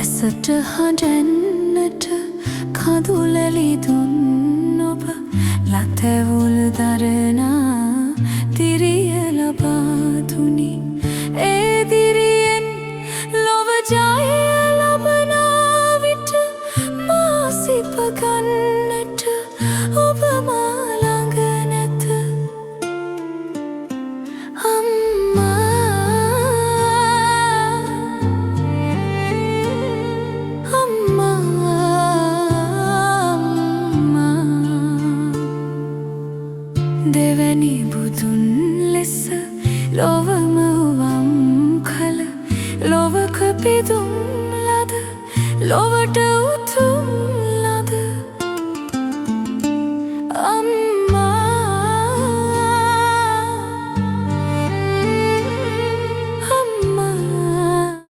ඇසට හඬන්නට කඳුලැලි දුන් ඔබ ලතැවුල් දරනා දිරිය ලබා දුනි. ඒ දිරියෙන් ලොව ජය ලබනා විට මා සිප ගන්නට ඔබ මා ළඟ නැත. දෙවැනි බුදුන් ලෙස ලොවම වම් කල ලොවක පිදුම් ලද ලොවට උතුම්